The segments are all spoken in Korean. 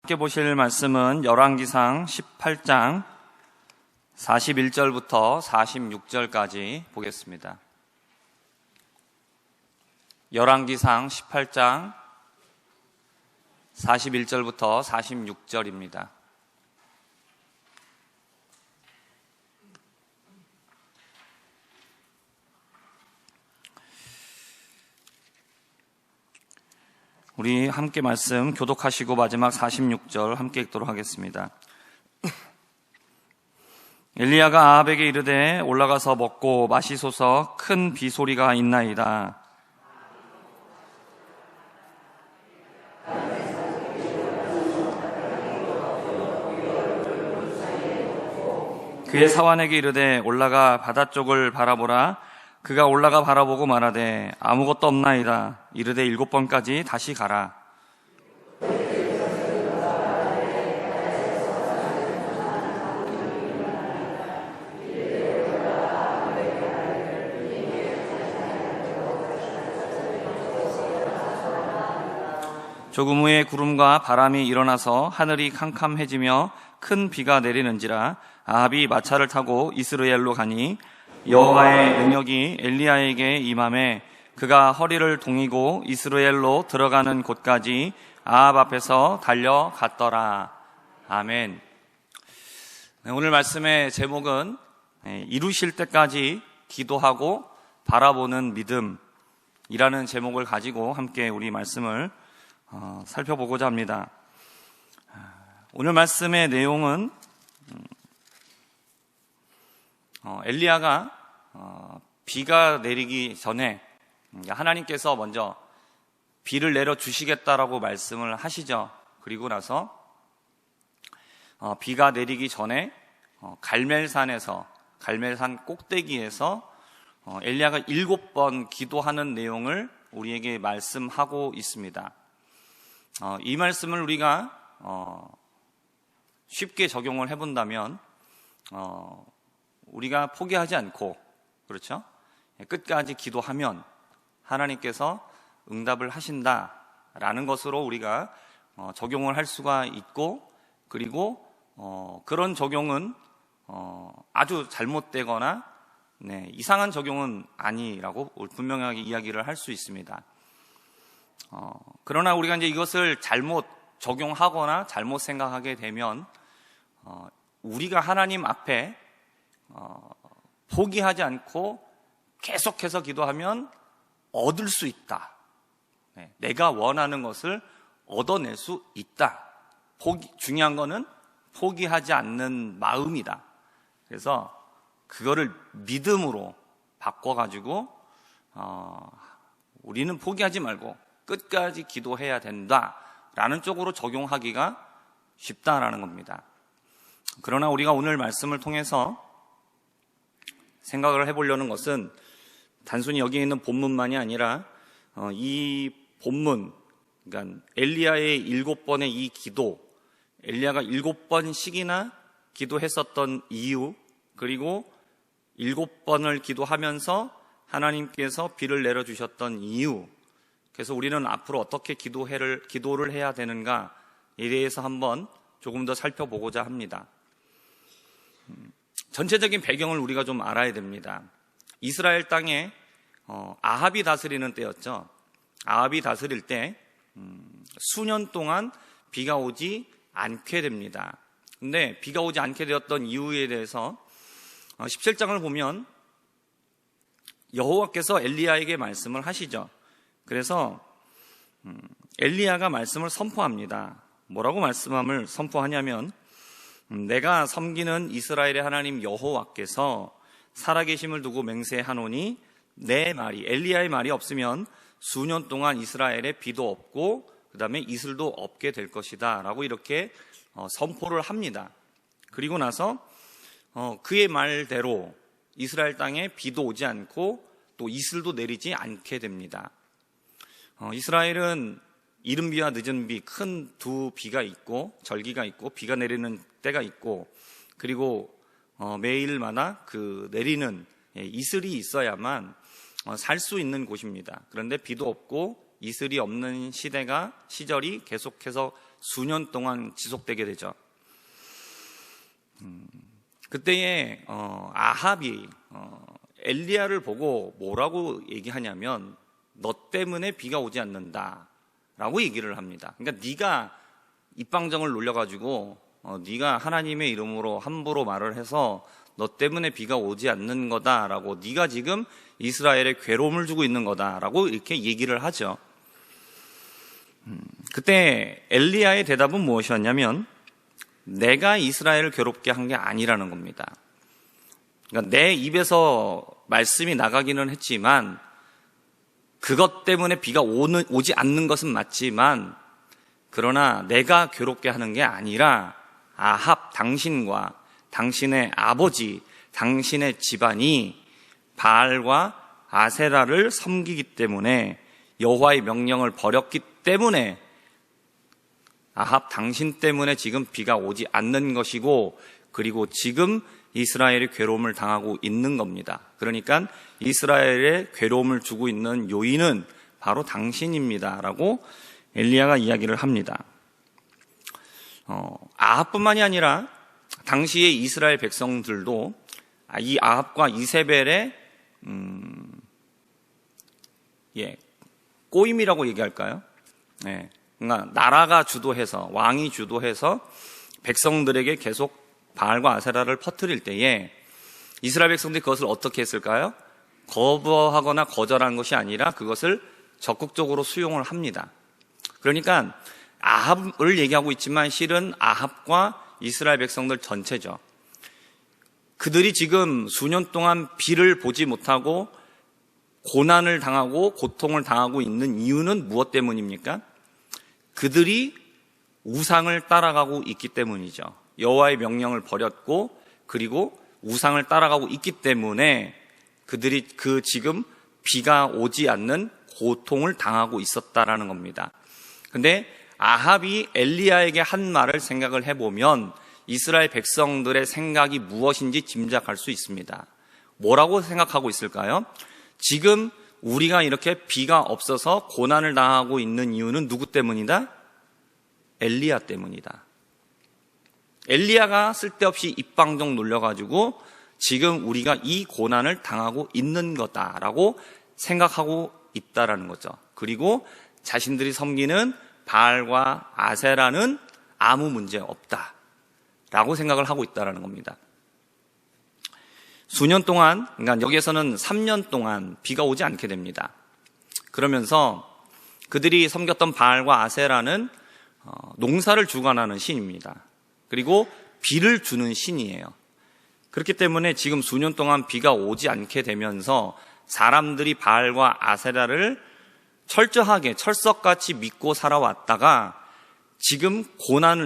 함께 보실 말씀은 열왕기상 18장 41절부터 46절까지 보겠습니다. 열왕기상 18장 41절부터 46절입니다. 우리 함께 말씀 교독하시고 마지막 46절 함께 읽도록 하겠습니다. 엘리야가 아합에게 이르되 올라가서 먹고 마시소서, 큰 비소리가 있나이다. 그의 사환에게 이르되 올라가 바다 쪽을 바라보라. 그가 올라가 바라보고 말하되 아무것도 없나이다. 이르되 7번까지 다시 가라. 조금 후에 구름과 바람이 일어나서 하늘이 캄캄해지며 큰 비가 내리는지라. 아합이 마차를 타고 이스라엘로 가니 여호와의 능력이 엘리야에게 임하매 그가 허리를 동이고 이스라엘로 들어가는 곳까지 아합 앞에서 달려갔더라. 아멘. 오늘 말씀의 제목은 이루실 때까지 기도하고 바라보는 믿음이라는 제목을 가지고 함께 우리 말씀을 살펴보고자 합니다. 오늘 말씀의 내용은 엘리야가 비가 내리기 전에 하나님께서 먼저 비를 내려 주시겠다라고 말씀을 하시죠. 그리고 나서 비가 내리기 전에 갈멜산 꼭대기에서 엘리야가 7번 기도하는 내용을 우리에게 말씀하고 있습니다. 이 말씀을 우리가 쉽게 적용을 해본다면 우리가 포기하지 않고, 그렇죠? 끝까지 기도하면 하나님께서 응답을 하신다라는 것으로 우리가 적용을 할 수가 있고, 그리고 그런 적용은 아주 잘못되거나 이상한 적용은 아니라고 분명하게 이야기를 할 수 있습니다. 그러나 우리가 이제 이것을 잘못 적용하거나 잘못 생각하게 되면 우리가 하나님 앞에 포기하지 않고 계속해서 기도하면 얻을 수 있다. 내가 원하는 것을 얻어낼 수 있다. 중요한 거는 포기하지 않는 마음이다. 그래서 그거를 믿음으로 바꿔가지고 우리는 포기하지 말고 끝까지 기도해야 된다라는 쪽으로 적용하기가 쉽다라는 겁니다. 그러나 우리가 오늘 말씀을 통해서 생각을 해보려는 것은 단순히 여기 있는 본문만이 아니라 이 본문, 그러니까 엘리야의 7번의 이 기도, 엘리야가 7번씩이나 기도했었던 이유, 그리고 7번을 기도하면서 하나님께서 비를 내려주셨던 이유, 그래서 우리는 앞으로 어떻게 기도를 해야 되는가에 대해서 한번 조금 더 살펴보고자 합니다. 전체적인 배경을 우리가 좀 알아야 됩니다. 이스라엘 땅에 아합이 다스리는 때였죠. 아합이 다스릴 때 수년 동안 비가 오지 않게 됩니다. 근데 비가 오지 않게 되었던 이유에 대해서 17장을 보면 여호와께서 엘리야에게 말씀을 하시죠. 그래서 엘리야가 말씀을 선포합니다. 뭐라고 말씀을 선포하냐면 내가 섬기는 이스라엘의 하나님 여호와께서 살아계심을 두고 맹세하노니 내 말이, 엘리야의 말이 없으면 수년 동안 이스라엘에 비도 없고 그 다음에 이슬도 없게 될 것이다 라고 이렇게 선포를 합니다. 그리고 나서 그의 말대로 이스라엘 땅에 비도 오지 않고 또 이슬도 내리지 않게 됩니다. 이스라엘은 이른 비와 늦은 비, 큰 두 비가 있고 절기가 있고 비가 내리는 때가 있고, 그리고 매일마다 그 내리는 이슬이 있어야만 살 수 있는 곳입니다. 그런데 비도 없고 이슬이 없는 시절이 계속해서 수년 동안 지속되게 되죠. 그때에 아합이 엘리야를 보고 뭐라고 얘기하냐면 너 때문에 비가 오지 않는다라고 얘기를 합니다. 그러니까 네가 입방정을 놀려가지고 네가 하나님의 이름으로 함부로 말을 해서 너 때문에 비가 오지 않는 거다라고, 네가 지금 이스라엘에 괴로움을 주고 있는 거다라고 이렇게 얘기를 하죠. 그때 엘리야의 대답은 무엇이었냐면 내가 이스라엘을 괴롭게 한 게 아니라는 겁니다. 그러니까 내 입에서 말씀이 나가기는 했지만 그것 때문에 비가 오지 않는 것은 맞지만, 그러나 내가 괴롭게 하는 게 아니라 아합 당신과 당신의 아버지, 당신의 집안이 바알과 아세라를 섬기기 때문에, 여호와의 명령을 버렸기 때문에 아합 당신 때문에 지금 비가 오지 않는 것이고, 그리고 지금 이스라엘이 괴로움을 당하고 있는 겁니다. 그러니까 이스라엘에 괴로움을 주고 있는 요인은 바로 당신입니다 라고 엘리야가 이야기를 합니다. 아합뿐만이 아니라 당시의 이스라엘 백성들도 이 아합과 이세벨의 꼬임이라고 얘기할까요? 그러니까 나라가 주도해서, 왕이 주도해서 백성들에게 계속 바알과 아세라를 퍼뜨릴 때에 이스라엘 백성들이 그것을 어떻게 했을까요? 거부하거나 거절한 것이 아니라 그것을 적극적으로 수용을 합니다. 그러니까 아합을 얘기하고 있지만 실은 아합과 이스라엘 백성들 전체죠. 그들이 지금 수년 동안 비를 보지 못하고 고난을 당하고 고통을 당하고 있는 이유는 무엇 때문입니까? 그들이 우상을 따라가고 있기 때문이죠. 여호와의 명령을 버렸고, 그리고 우상을 따라가고 있기 때문에 그들이 지금 비가 오지 않는 고통을 당하고 있었다라는 겁니다. 근데 아합이 엘리야에게 한 말을 생각을 해보면 이스라엘 백성들의 생각이 무엇인지 짐작할 수 있습니다. 뭐라고 생각하고 있을까요? 지금 우리가 이렇게 비가 없어서 고난을 당하고 있는 이유는 누구 때문이다? 엘리야 때문이다. 엘리야가 쓸데없이 입방정 놀려가지고 지금 우리가 이 고난을 당하고 있는 거다라고 생각하고 있다라는 거죠. 그리고 자신들이 섬기는 바알과 아세라는 아무 문제 없다라고 생각을 하고 있다라는 겁니다. 수년 동안, 그러니까 여기에서는 3년 동안 비가 오지 않게 됩니다. 그러면서 그들이 섬겼던 바알과 아세라는 농사를 주관하는 신입니다. 그리고 비를 주는 신이에요. 그렇기 때문에 지금 수년 동안 비가 오지 않게 되면서 사람들이 바알과 아세라를 철저하게 철석같이 믿고 살아왔다가 지금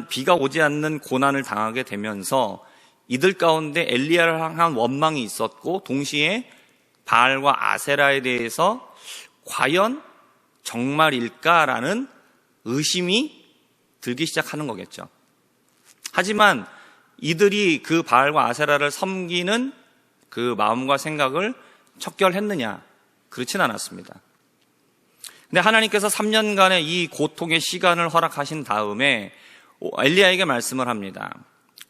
비가 오지 않는 고난을 당하게 되면서 이들 가운데 엘리야를 향한 원망이 있었고, 동시에 바알과 아세라에 대해서 과연 정말일까라는 의심이 들기 시작하는 거겠죠. 하지만 이들이 그 바알과 아세라를 섬기는 그 마음과 생각을 척결했느냐? 그렇진 않았습니다. 근데 하나님께서 3년간의 이 고통의 시간을 허락하신 다음에 엘리야에게 말씀을 합니다.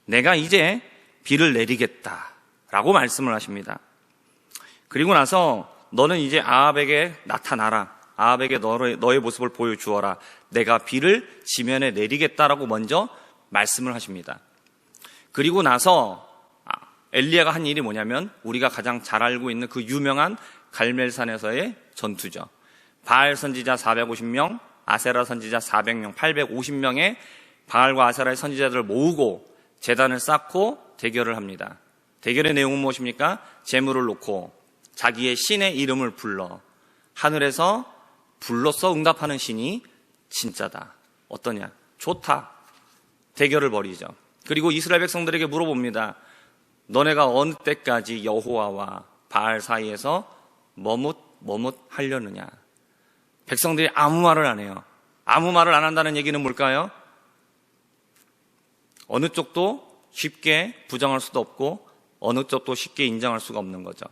내가 이제 비를 내리겠다라고 말씀을 하십니다. 그리고 나서 너는 이제 아합에게 나타나라. 아합에게 너의 모습을 보여주어라. 내가 비를 지면에 내리겠다라고 먼저 말씀을 하십니다. 그리고 나서 엘리야가 한 일이 뭐냐면 우리가 가장 잘 알고 있는 그 유명한 갈멜산에서의 전투죠. 바알 선지자 450명, 아세라 선지자 400명, 850명의 바알과 아세라의 선지자들을 모으고 제단을 쌓고 대결을 합니다. 대결의 내용은 무엇입니까? 제물을 놓고 자기의 신의 이름을 불러 하늘에서 불로써 응답하는 신이 진짜다. 어떠냐? 좋다. 대결을 벌이죠. 그리고 이스라엘 백성들에게 물어봅니다. 너네가 어느 때까지 여호와와 바알 사이에서 머뭇하려느냐? 백성들이 아무 말을 안 해요. 아무 말을 안 한다는 얘기는 뭘까요? 어느 쪽도 쉽게 부정할 수도 없고 어느 쪽도 쉽게 인정할 수가 없는 거죠.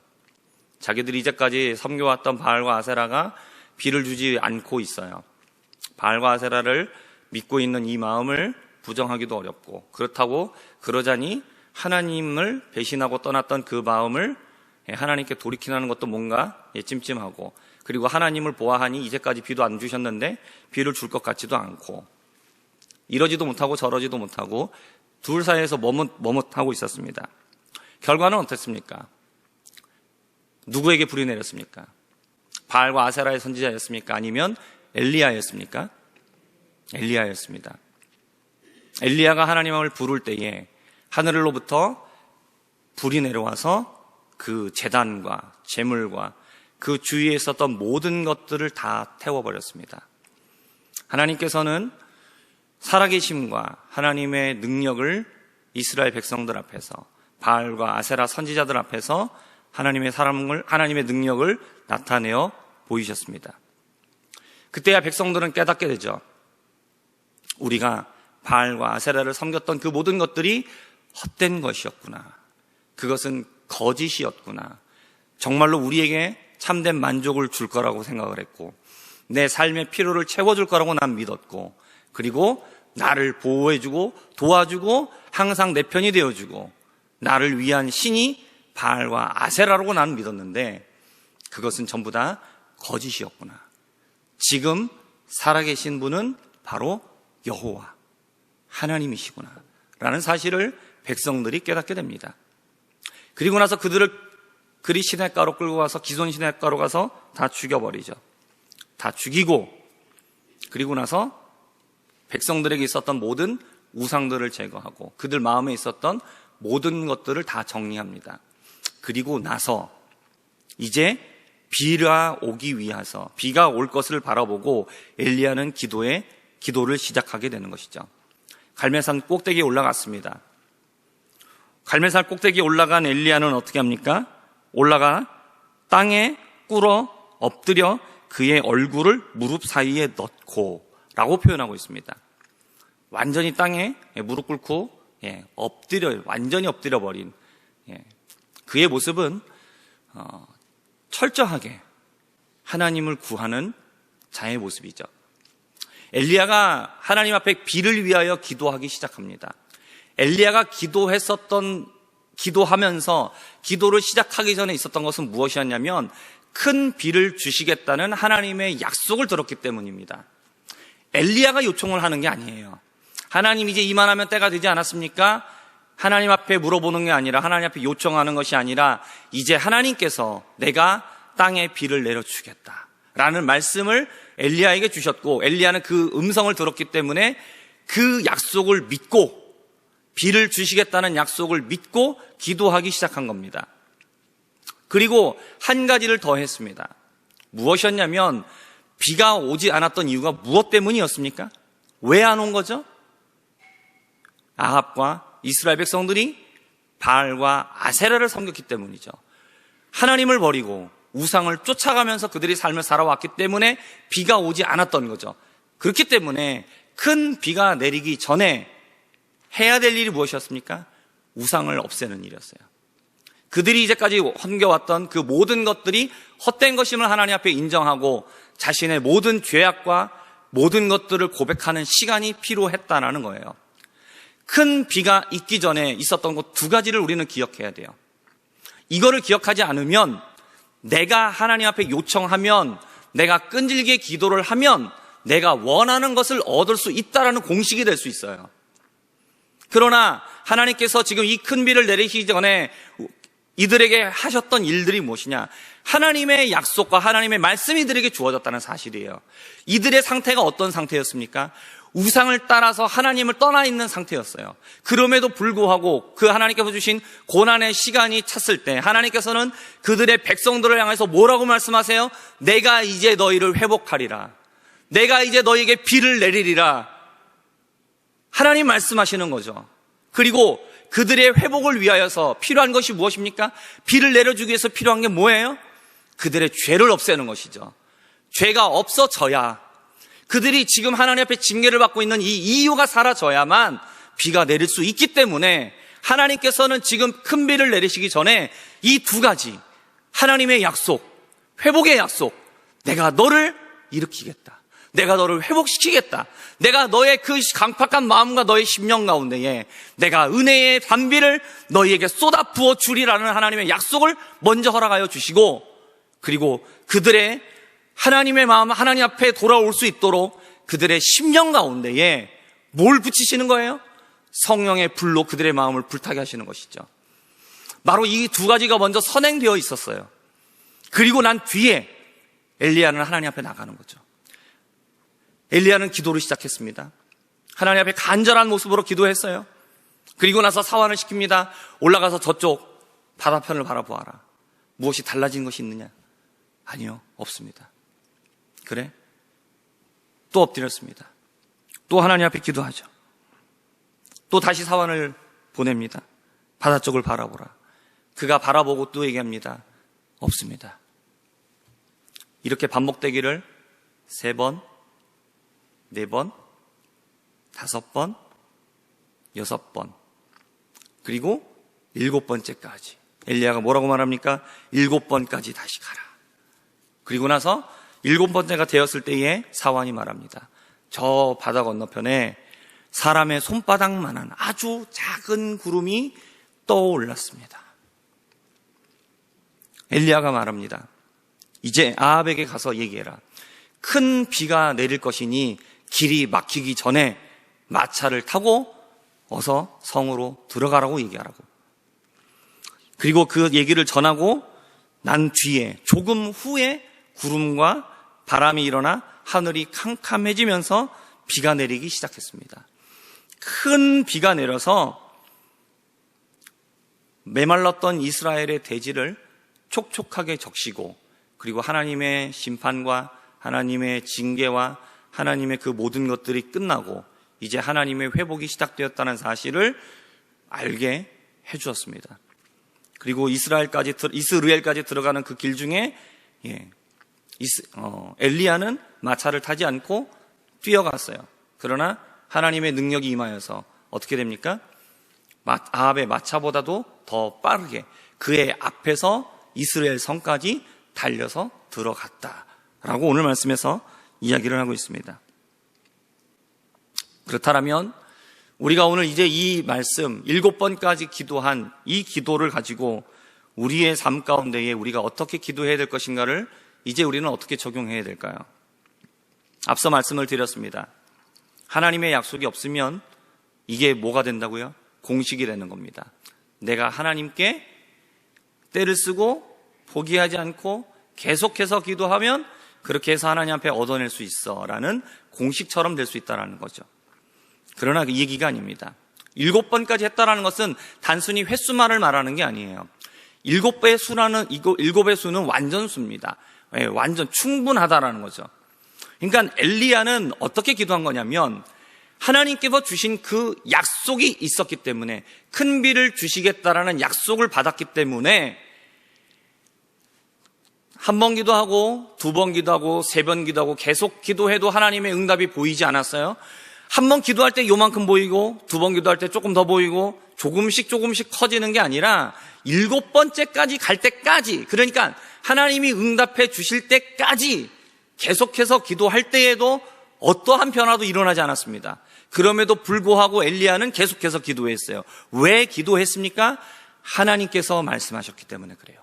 자기들이 이제까지 섬겨왔던 바알과 아세라가 비를 주지 않고 있어요. 바알과 아세라를 믿고 있는 이 마음을 부정하기도 어렵고, 그렇다고 그러자니 하나님을 배신하고 떠났던 그 마음을 하나님께 돌이키는 것도 뭔가 찜찜하고, 그리고 하나님을 보아하니 이제까지 비도 안 주셨는데 비를 줄 것 같지도 않고, 이러지도 못하고 저러지도 못하고 둘 사이에서 머뭇하고 있었습니다. 결과는 어땠습니까? 누구에게 불이 내렸습니까? 바알과 아세라의 선지자였습니까? 아니면 엘리야였습니까? 엘리야였습니다. 엘리야가 하나님을 부를 때에 하늘로부터 불이 내려와서 그 제단과 제물과 그 주위에 있었던 모든 것들을 다 태워버렸습니다. 하나님께서는 살아계심과 하나님의 능력을 이스라엘 백성들 앞에서, 바알과 아세라 선지자들 앞에서 하나님의 능력을 나타내어 보이셨습니다. 그때야 백성들은 깨닫게 되죠. 우리가 바알과 아세라를 섬겼던 그 모든 것들이 헛된 것이었구나. 그것은 거짓이었구나. 정말로 우리에게 참된 만족을 줄 거라고 생각을 했고, 내 삶의 필요를 채워줄 거라고 난 믿었고, 그리고 나를 보호해주고 도와주고 항상 내 편이 되어주고 나를 위한 신이 바알과 아세라라고 난 믿었는데, 그것은 전부 다 거짓이었구나. 지금 살아계신 분은 바로 여호와 하나님이시구나 라는 사실을 백성들이 깨닫게 됩니다. 그리고 나서 그들을 그리 시냇가로 끌고 가서, 기손 시냇가로 가서 다 죽여버리죠. 다 죽이고, 그리고 나서 백성들에게 있었던 모든 우상들을 제거하고 그들 마음에 있었던 모든 것들을 다 정리합니다. 그리고 나서 이제 비가 오기 위해서, 비가 올 것을 바라보고 엘리야는 기도를 시작하게 되는 것이죠. 갈멜산 꼭대기에 올라갔습니다. 갈멜산 꼭대기에 올라간 엘리야는 어떻게 합니까? 올라가 땅에 꿇어 엎드려 그의 얼굴을 무릎 사이에 넣고 라고 표현하고 있습니다. 완전히 땅에 무릎 꿇고 완전히 엎드려버린 그의 모습은 철저하게 하나님을 구하는 자의 모습이죠. 엘리야가 하나님 앞에 비를 위하여 기도하기 시작합니다. 엘리야가 기도하면서 기도를 시작하기 전에 있었던 것은 무엇이었냐면, 큰 비를 주시겠다는 하나님의 약속을 들었기 때문입니다. 엘리야가 요청을 하는 게 아니에요. 하나님 이제 이만하면 때가 되지 않았습니까? 하나님 앞에 물어보는 게 아니라, 하나님 앞에 요청하는 것이 아니라, 이제 하나님께서 내가 땅에 비를 내려주겠다 라는 말씀을 엘리야에게 주셨고, 엘리야는 그 음성을 들었기 때문에 그 약속을 믿고, 비를 주시겠다는 약속을 믿고 기도하기 시작한 겁니다. 그리고 한 가지를 더 했습니다. 무엇이었냐면, 비가 오지 않았던 이유가 무엇 때문이었습니까? 왜 안 온 거죠? 아합과 이스라엘 백성들이 바알과 아세라를 섬겼기 때문이죠. 하나님을 버리고 우상을 쫓아가면서 그들이 삶을 살아왔기 때문에 비가 오지 않았던 거죠. 그렇기 때문에 큰 비가 내리기 전에 해야 될 일이 무엇이었습니까? 우상을 없애는 일이었어요. 그들이 이제까지 섬겨왔던 그 모든 것들이 헛된 것임을 하나님 앞에 인정하고 자신의 모든 죄악과 모든 것들을 고백하는 시간이 필요했다는 거예요. 큰 비가 있기 전에 있었던 것 두 가지를 우리는 기억해야 돼요. 이거를 기억하지 않으면, 내가 하나님 앞에 요청하면, 내가 끈질기게 기도를 하면 내가 원하는 것을 얻을 수 있다라는 공식이 될 수 있어요. 그러나 하나님께서 지금 이 큰 비를 내리시기 전에 이들에게 하셨던 일들이 무엇이냐? 하나님의 약속과 하나님의 말씀이 이들에게 주어졌다는 사실이에요. 이들의 상태가 어떤 상태였습니까? 우상을 따라서 하나님을 떠나 있는 상태였어요. 그럼에도 불구하고 그 하나님께서 주신 고난의 시간이 찼을 때 하나님께서는 그들의 백성들을 향해서 뭐라고 말씀하세요? 내가 이제 너희를 회복하리라. 내가 이제 너희에게 비를 내리리라. 하나님 말씀하시는 거죠. 그리고 그들의 회복을 위하여서 필요한 것이 무엇입니까? 비를 내려주기 위해서 필요한 게 뭐예요? 그들의 죄를 없애는 것이죠. 죄가 없어져야, 그들이 지금 하나님 앞에 징계를 받고 있는 이 이유가 사라져야만 비가 내릴 수 있기 때문에 하나님께서는 지금 큰 비를 내리시기 전에 이 두 가지, 하나님의 약속, 회복의 약속, 내가 너를 일으키겠다, 내가 너를 회복시키겠다. 내가 너의 그 강팍한 마음과 너의 심령 가운데에 내가 은혜의 단비를 너희에게 쏟아 부어 주리라는 하나님의 약속을 먼저 허락하여 주시고, 그리고 그들의 하나님의 마음, 하나님 앞에 돌아올 수 있도록 그들의 심령 가운데에 뭘 붙이시는 거예요? 성령의 불로 그들의 마음을 불타게 하시는 것이죠. 바로 이 두 가지가 먼저 선행되어 있었어요. 그리고 난 뒤에 엘리야는 하나님 앞에 나가는 거죠. 엘리야는 기도를 시작했습니다. 하나님 앞에 간절한 모습으로 기도했어요. 그리고 나서 사환을 시킵니다. 올라가서 저쪽 바다편을 바라보아라. 무엇이 달라진 것이 있느냐? 아니요, 없습니다. 그래? 또 엎드렸습니다. 또 하나님 앞에 기도하죠. 또 다시 사환을 보냅니다. 바다 쪽을 바라보라. 그가 바라보고 또 얘기합니다. 없습니다. 이렇게 반복되기를 3번, 4번, 5번, 6번, 그리고 7번째까지. 엘리야가 뭐라고 말합니까? 7번까지 다시 가라. 그리고 나서 7번째가 되었을 때에 사환이 말합니다. 저 바다 건너편에 사람의 손바닥만한 아주 작은 구름이 떠올랐습니다. 엘리야가 말합니다. 이제 아합에게 가서 얘기해라. 큰 비가 내릴 것이니 길이 막히기 전에 마차를 타고 어서 성으로 들어가라고 얘기하라고. 그리고 그 얘기를 전하고 난 뒤에 조금 후에 구름과 바람이 일어나 하늘이 캄캄해지면서 비가 내리기 시작했습니다. 큰 비가 내려서 메말랐던 이스라엘의 대지를 촉촉하게 적시고, 그리고 하나님의 심판과 하나님의 징계와 하나님의 그 모든 것들이 끝나고 이제 하나님의 회복이 시작되었다는 사실을 알게 해주었습니다. 그리고 이스라엘까지 들어가는 그 길 중에 엘리야는 마차를 타지 않고 뛰어갔어요. 그러나 하나님의 능력이 임하여서 어떻게 됩니까? 아합의 마차보다도 더 빠르게 그의 앞에서 이스라엘 성까지 달려서 들어갔다라고 오늘 말씀에서 이야기를 하고 있습니다. 그렇다면 우리가 오늘 이제 이 말씀 7번까지 기도한 이 기도를 가지고 우리의 삶 가운데에 우리가 어떻게 기도해야 될 것인가를 이제 우리는 어떻게 적용해야 될까요? 앞서 말씀을 드렸습니다. 하나님의 약속이 없으면 이게 뭐가 된다고요? 공식이 되는 겁니다. 내가 하나님께 때를 쓰고 포기하지 않고 계속해서 기도하면 그렇게 해서 하나님 앞에 얻어낼 수 있어 라는 공식처럼 될 수 있다는 거죠. 그러나 그 얘기가 아닙니다. 7번까지 했다라는 것은 단순히 횟수만을 말하는 게 아니에요. 7의 수는 완전수입니다. 완전 충분하다라는 거죠. 그러니까 엘리야는 어떻게 기도한 거냐면 하나님께서 주신 그 약속이 있었기 때문에, 큰 비를 주시겠다라는 약속을 받았기 때문에 한 번 기도하고 2번 기도하고 3번 기도하고 계속 기도해도 하나님의 응답이 보이지 않았어요. 한 번 기도할 때 요만큼 보이고 2번 기도할 때 조금 더 보이고 조금씩 커지는 게 아니라 7번째까지 갈 때까지, 그러니까 하나님이 응답해 주실 때까지 계속해서 기도할 때에도 어떠한 변화도 일어나지 않았습니다. 그럼에도 불구하고 엘리야는 계속해서 기도했어요. 왜 기도했습니까? 하나님께서 말씀하셨기 때문에 그래요.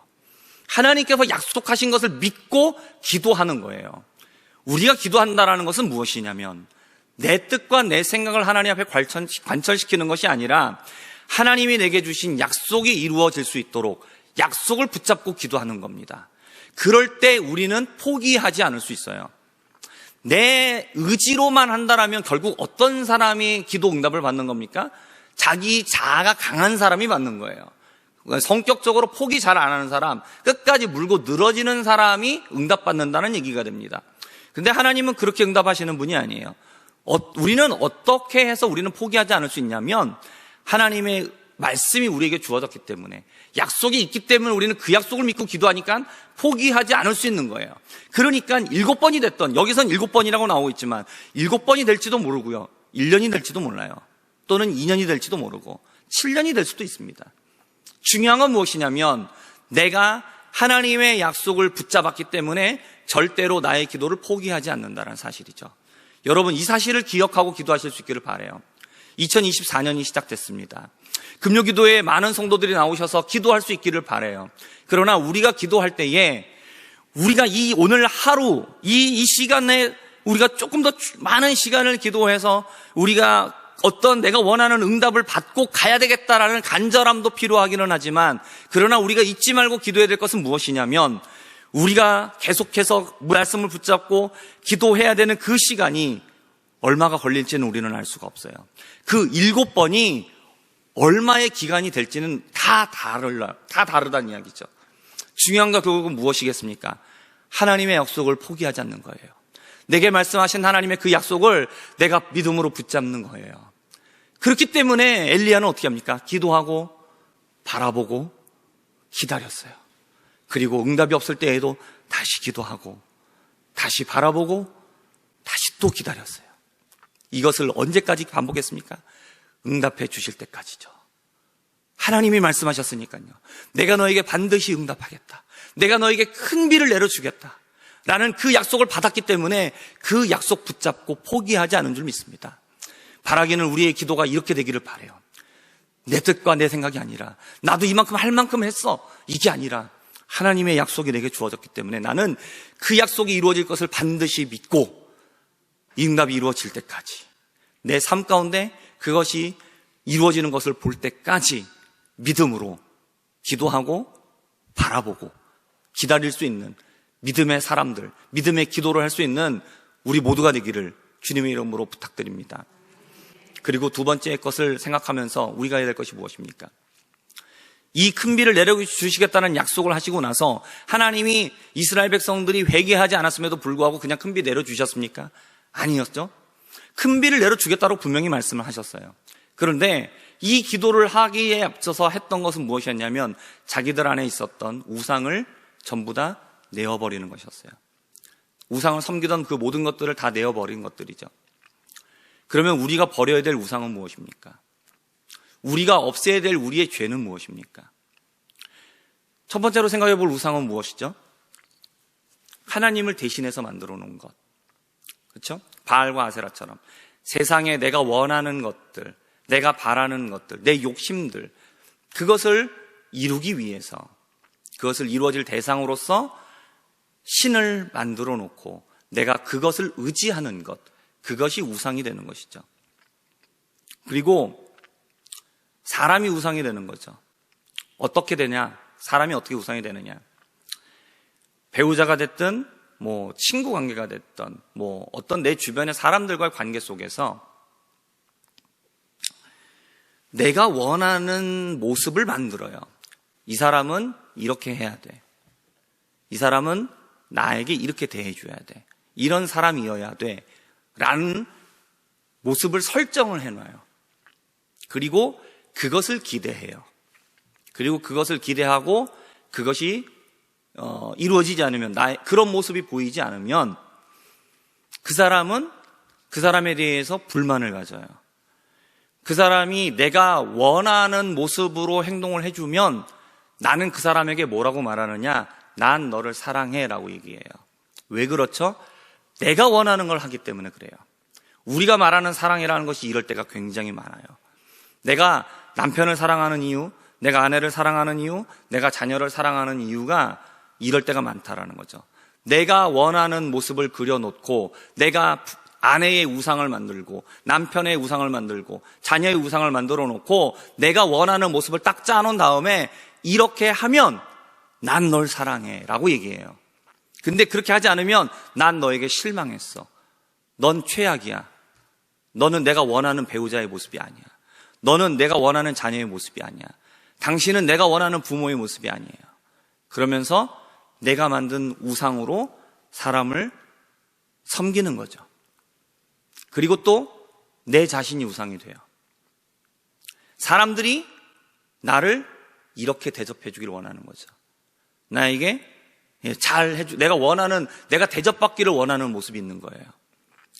하나님께서 약속하신 것을 믿고 기도하는 거예요. 우리가 기도한다는 것은 무엇이냐면 내 뜻과 내 생각을 하나님 앞에 관철시키는 것이 아니라 하나님이 내게 주신 약속이 이루어질 수 있도록 약속을 붙잡고 기도하는 겁니다. 그럴 때 우리는 포기하지 않을 수 있어요. 내 의지로만 한다라면 결국 어떤 사람이 기도 응답을 받는 겁니까? 자기 자아가 강한 사람이 받는 거예요. 성격적으로 포기 잘 안 하는 사람, 끝까지 물고 늘어지는 사람이 응답받는다는 얘기가 됩니다. 근데 하나님은 그렇게 응답하시는 분이 아니에요. 우리는 어떻게 해서 우리는 포기하지 않을 수 있냐면 하나님의 말씀이 우리에게 주어졌기 때문에, 약속이 있기 때문에 우리는 그 약속을 믿고 기도하니까 포기하지 않을 수 있는 거예요. 그러니까 7번이 됐던, 여기선 7번이라고 나오고 있지만 7번이 될지도 모르고요, 1년이 될지도 몰라요. 또는 2년이 될지도 모르고 7년이 될 수도 있습니다. 중요한 건 무엇이냐면 내가 하나님의 약속을 붙잡았기 때문에 절대로 나의 기도를 포기하지 않는다는 사실이죠. 여러분, 이 사실을 기억하고 기도하실 수 있기를 바라요. 2024년이 시작됐습니다. 금요기도에 많은 성도들이 나오셔서 기도할 수 있기를 바라요. 그러나 우리가 기도할 때에 우리가 이 오늘 하루 이 시간에 우리가 조금 더 많은 시간을 기도해서 우리가 어떤 내가 원하는 응답을 받고 가야 되겠다라는 간절함도 필요하기는 하지만, 그러나 우리가 잊지 말고 기도해야 될 것은 무엇이냐면, 우리가 계속해서 말씀을 붙잡고 기도해야 되는 그 시간이 얼마가 걸릴지는 우리는 알 수가 없어요. 그 7번이 얼마의 기간이 될지는 다 다르다는 이야기죠. 중요한 건 결국은 무엇이겠습니까? 하나님의 약속을 포기하지 않는 거예요. 내게 말씀하신 하나님의 그 약속을 내가 믿음으로 붙잡는 거예요. 그렇기 때문에 엘리야는 어떻게 합니까? 기도하고 바라보고 기다렸어요. 그리고 응답이 없을 때에도 다시 기도하고 다시 바라보고 다시 또 기다렸어요. 이것을 언제까지 반복했습니까? 응답해 주실 때까지죠. 하나님이 말씀하셨으니까요. 내가 너에게 반드시 응답하겠다. 내가 너에게 큰 비를 내려주겠다. 라는 그 약속을 받았기 때문에 그 약속 붙잡고 포기하지 않은 줄 믿습니다. 바라기는 우리의 기도가 이렇게 되기를 바라요. 내 뜻과 내 생각이 아니라, 나도 이만큼 할 만큼 했어, 이게 아니라 하나님의 약속이 내게 주어졌기 때문에 나는 그 약속이 이루어질 것을 반드시 믿고 이 응답이 이루어질 때까지, 내 삶 가운데 그것이 이루어지는 것을 볼 때까지 믿음으로 기도하고 바라보고 기다릴 수 있는 믿음의 사람들, 믿음의 기도를 할 수 있는 우리 모두가 되기를 주님의 이름으로 부탁드립니다. 그리고 두 번째 것을 생각하면서 우리가 해야 될 것이 무엇입니까? 이 큰 비를 내려주시겠다는 약속을 하시고 나서 하나님이 이스라엘 백성들이 회개하지 않았음에도 불구하고 그냥 큰 비 내려주셨습니까? 아니었죠. 큰 비를 내려주겠다고 분명히 말씀을 하셨어요. 그런데 이 기도를 하기에 앞서서 했던 것은 무엇이었냐면, 자기들 안에 있었던 우상을 전부 다 내어버리는 것이었어요. 우상을 섬기던 그 모든 것들을 다 내어버린 것들이죠. 그러면 우리가 버려야 될 우상은 무엇입니까? 우리가 없애야 될 우리의 죄는 무엇입니까? 첫 번째로 생각해 볼 우상은 무엇이죠? 하나님을 대신해서 만들어 놓은 것. 그렇죠? 바알과 아세라처럼 세상에 내가 원하는 것들, 내가 바라는 것들, 내 욕심들, 그것을 이루기 위해서, 그것을 이루어질 대상으로서 신을 만들어 놓고 내가 그것을 의지하는 것, 그것이 우상이 되는 것이죠. 그리고 사람이 우상이 되는 거죠. 어떻게 되냐? 사람이 어떻게 우상이 되느냐? 배우자가 됐든 친구 관계가 됐든 어떤 내 주변의 사람들과의 관계 속에서 내가 원하는 모습을 만들어요. 이 사람은 이렇게 해야 돼. 이 사람은 나에게 이렇게 대해줘야 돼. 이런 사람이어야 돼. 라는 모습을 설정을 해놔요. 그리고 그것을 기대해요. 그리고 그것을 기대하고 그것이 이루어지지 않으면, 그런 모습이 보이지 않으면 그 사람은 그 사람에 대해서 불만을 가져요. 그 사람이 내가 원하는 모습으로 행동을 해주면 나는 그 사람에게 뭐라고 말하느냐? 난 너를 사랑해 라고 얘기해요. 왜 그렇죠? 내가 원하는 걸 하기 때문에 그래요. 우리가 말하는 사랑이라는 것이 이럴 때가 굉장히 많아요. 내가 남편을 사랑하는 이유, 내가 아내를 사랑하는 이유, 내가 자녀를 사랑하는 이유가 이럴 때가 많다라는 거죠. 내가 원하는 모습을 그려놓고 내가 아내의 우상을 만들고 남편의 우상을 만들고 자녀의 우상을 만들어 놓고 내가 원하는 모습을 딱 짜놓은 다음에 이렇게 하면 난 널 사랑해 라고 얘기해요. 근데 그렇게 하지 않으면 난 너에게 실망했어. 넌 최악이야. 너는 내가 원하는 배우자의 모습이 아니야. 너는 내가 원하는 자녀의 모습이 아니야. 당신은 내가 원하는 부모의 모습이 아니에요. 그러면서 내가 만든 우상으로 사람을 섬기는 거죠. 그리고 또 내 자신이 우상이 돼요. 사람들이 나를 이렇게 대접해 주길 원하는 거죠. 나에게 내가 대접받기를 원하는 모습이 있는 거예요.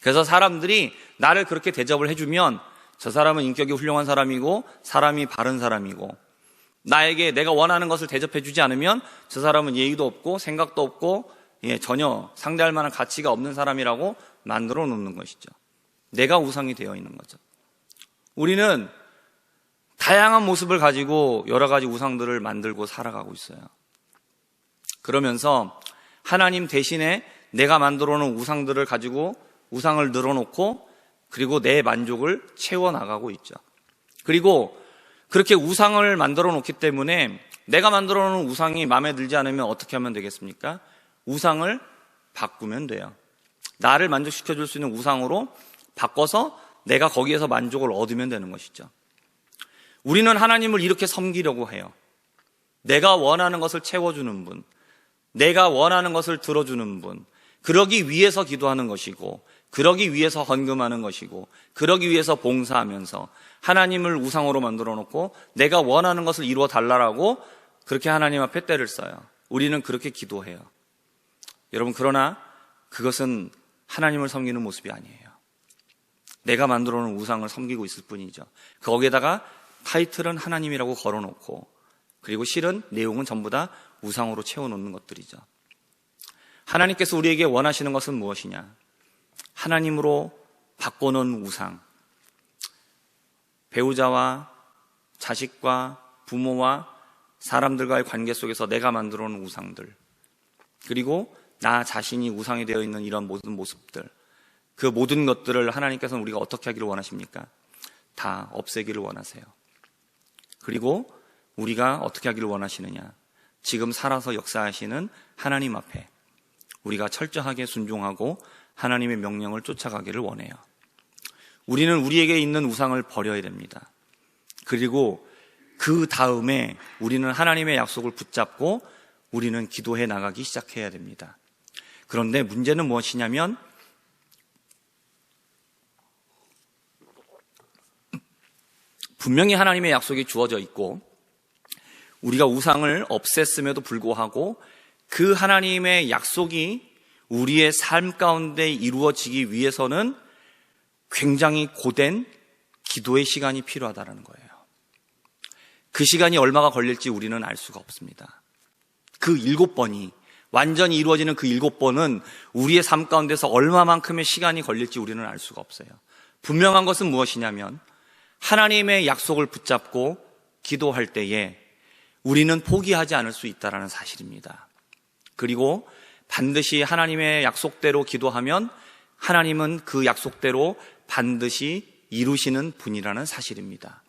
그래서 사람들이 나를 그렇게 대접을 해주면 저 사람은 인격이 훌륭한 사람이고 사람이 바른 사람이고, 나에게 내가 원하는 것을 대접해 주지 않으면 저 사람은 예의도 없고 생각도 없고 전혀 상대할 만한 가치가 없는 사람이라고 만들어 놓는 것이죠. 내가 우상이 되어 있는 거죠. 우리는 다양한 모습을 가지고 여러 가지 우상들을 만들고 살아가고 있어요. 그러면서 하나님 대신에 내가 만들어 놓은 우상들을 가지고 우상을 늘어놓고 그리고 내 만족을 채워나가고 있죠. 그리고 그렇게 우상을 만들어 놓기 때문에 내가 만들어 놓은 우상이 마음에 들지 않으면 어떻게 하면 되겠습니까? 우상을 바꾸면 돼요. 나를 만족시켜줄 수 있는 우상으로 바꿔서 내가 거기에서 만족을 얻으면 되는 것이죠. 우리는 하나님을 이렇게 섬기려고 해요. 내가 원하는 것을 채워주는 분, 내가 원하는 것을 들어주는 분, 그러기 위해서 기도하는 것이고, 그러기 위해서 헌금하는 것이고, 그러기 위해서 봉사하면서 하나님을 우상으로 만들어 놓고 내가 원하는 것을 이루어 달라고 그렇게 하나님 앞에 때를 써요. 우리는 그렇게 기도해요. 여러분, 그러나 그것은 하나님을 섬기는 모습이 아니에요. 내가 만들어 놓은 우상을 섬기고 있을 뿐이죠. 거기에다가 타이틀은 하나님이라고 걸어놓고, 그리고 실은 내용은 전부 다 우상으로 채워놓는 것들이죠. 하나님께서 우리에게 원하시는 것은 무엇이냐? 하나님으로 바꿔놓은 우상, 배우자와 자식과 부모와 사람들과의 관계 속에서 내가 만들어 놓은 우상들, 그리고 나 자신이 우상이 되어 있는 이런 모든 모습들, 그 모든 것들을 하나님께서는 우리가 어떻게 하기를 원하십니까? 다 없애기를 원하세요. 그리고 우리가 어떻게 하기를 원하시느냐? 지금 살아서 역사하시는 하나님 앞에 우리가 철저하게 순종하고 하나님의 명령을 쫓아가기를 원해요. 우리는 우리에게 있는 우상을 버려야 됩니다. 그리고 그 다음에 우리는 하나님의 약속을 붙잡고 우리는 기도해 나가기 시작해야 됩니다. 그런데 문제는 무엇이냐면, 분명히 하나님의 약속이 주어져 있고 우리가 우상을 없앴음에도 불구하고 그 하나님의 약속이 우리의 삶 가운데 이루어지기 위해서는 굉장히 고된 기도의 시간이 필요하다는 거예요. 그 시간이 얼마가 걸릴지 우리는 알 수가 없습니다. 그 7번이 완전히 이루어지는 그 7번은 우리의 삶 가운데서 얼마만큼의 시간이 걸릴지 우리는 알 수가 없어요. 분명한 것은 무엇이냐면, 하나님의 약속을 붙잡고 기도할 때에 우리는 포기하지 않을 수 있다는 사실입니다. 그리고 반드시 하나님의 약속대로 기도하면 하나님은 그 약속대로 반드시 이루시는 분이라는 사실입니다.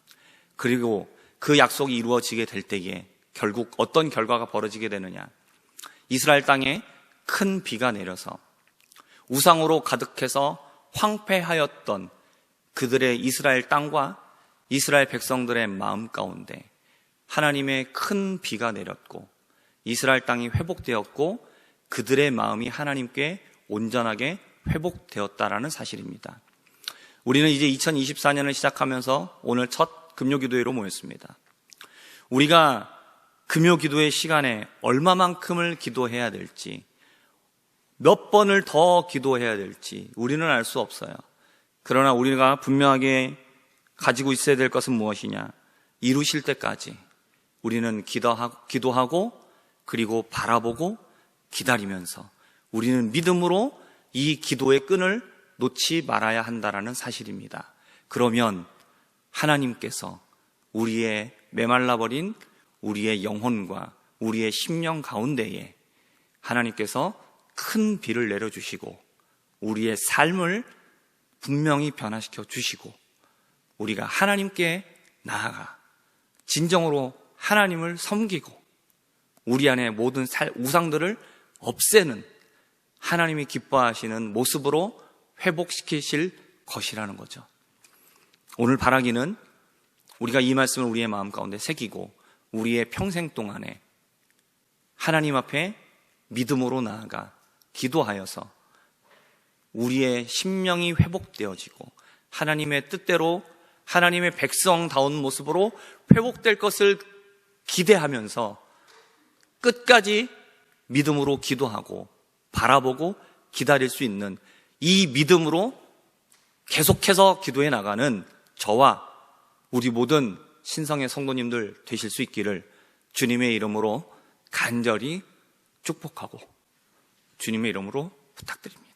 그리고 그 약속이 이루어지게 될 때에 결국 어떤 결과가 벌어지게 되느냐? 이스라엘 땅에 큰 비가 내려서 우상으로 가득해서 황폐하였던 그들의 이스라엘 땅과 이스라엘 백성들의 마음 가운데 하나님의 큰 비가 내렸고 이스라엘 땅이 회복되었고 그들의 마음이 하나님께 온전하게 회복되었다라는 사실입니다. 우리는 이제 2024년을 시작하면서 오늘 첫 금요기도회로 모였습니다. 우리가 금요기도회 시간에 얼마만큼을 기도해야 될지, 몇 번을 더 기도해야 될지 우리는 알 수 없어요. 그러나 우리가 분명하게 가지고 있어야 될 것은 무엇이냐? 이루실 때까지 우리는 기도하고 그리고 바라보고 기다리면서 우리는 믿음으로 이 기도의 끈을 놓지 말아야 한다는 사실입니다. 그러면 하나님께서 우리의 메말라버린 우리의 영혼과 우리의 심령 가운데에 하나님께서 큰 비를 내려주시고 우리의 삶을 분명히 변화시켜 주시고 우리가 하나님께 나아가 진정으로 하나님을 섬기고 우리 안에 모든 우상들을 없애는 하나님이 기뻐하시는 모습으로 회복시키실 것이라는 거죠. 오늘 바라기는 우리가 이 말씀을 우리의 마음 가운데 새기고 우리의 평생 동안에 하나님 앞에 믿음으로 나아가 기도하여서 우리의 심령이 회복되어지고 하나님의 뜻대로 하나님의 백성다운 모습으로 회복될 것을 기대하면서 끝까지 믿음으로 기도하고 바라보고 기다릴 수 있는 이 믿음으로 계속해서 기도해 나가는 저와 우리 모든 신성의 성도님들 되실 수 있기를 주님의 이름으로 간절히 축복하고 주님의 이름으로 부탁드립니다.